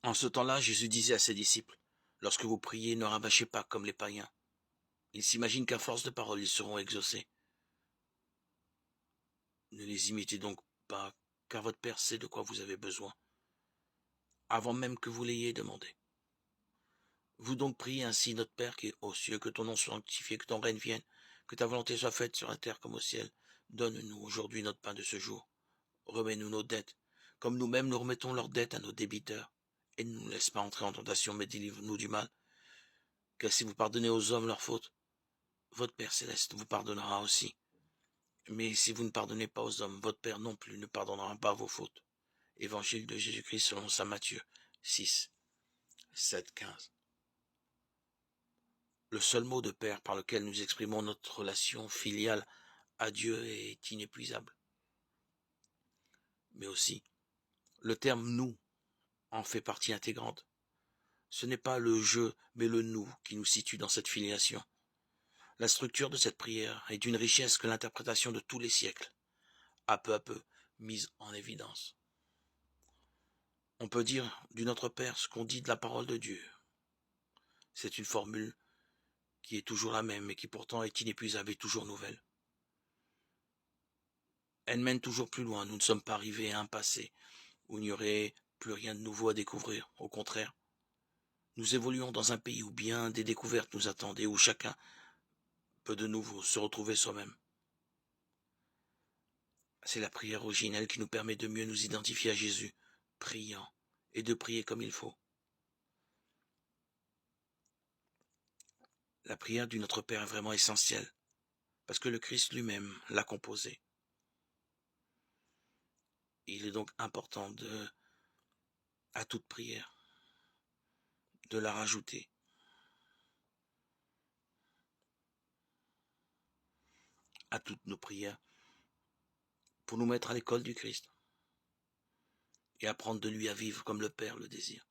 En ce temps-là, Jésus disait à ses disciples, « Lorsque vous priez, ne rabâchez pas comme les païens. Ils s'imaginent qu'à force de paroles, ils seront exaucés. Ne les imitez donc pas, car votre Père sait de quoi vous avez besoin, avant même que vous l'ayez demandé. Vous donc priez ainsi, notre Père qui est aux cieux, que ton nom soit sanctifié, que ton règne vienne, que ta volonté soit faite sur la terre comme au ciel. Donne-nous aujourd'hui notre pain de ce jour. Remets-nous nos dettes, comme nous-mêmes nous remettons leurs dettes à nos débiteurs. Et ne nous laisse pas entrer en tentation, mais délivre-nous du mal. Car si vous pardonnez aux hommes leurs fautes, votre Père céleste vous pardonnera aussi. Mais si vous ne pardonnez pas aux hommes, votre Père non plus ne pardonnera pas vos fautes. Évangile de Jésus-Christ selon saint Matthieu 6, 7, 15. Le seul mot de Père par lequel nous exprimons notre relation filiale à Dieu est inépuisable. Mais aussi, le terme nous en fait partie intégrante. Ce n'est pas le je, mais le nous qui nous situe dans cette filiation. La structure de cette prière est d'une richesse que l'interprétation de tous les siècles a peu à peu mise en évidence. On peut dire du Notre Père ce qu'on dit de la parole de Dieu. C'est une formule qui est toujours la même et qui pourtant est inépuisable et toujours nouvelle. Elle mène toujours plus loin, nous ne sommes pas arrivés à un passé où il n'y aurait plus rien de nouveau à découvrir. Au contraire, nous évoluons dans un pays où bien des découvertes nous attendent et où chacun peut de nouveau se retrouver soi-même. C'est la prière originelle qui nous permet de mieux nous identifier à Jésus, priant, et de prier comme il faut. La prière du Notre Père est vraiment essentielle, parce que le Christ lui-même l'a composée. Il est donc important à toute prière, de la rajouter. À toutes nos prières, pour nous mettre à l'école du Christ, et apprendre de lui à vivre comme le Père le désire.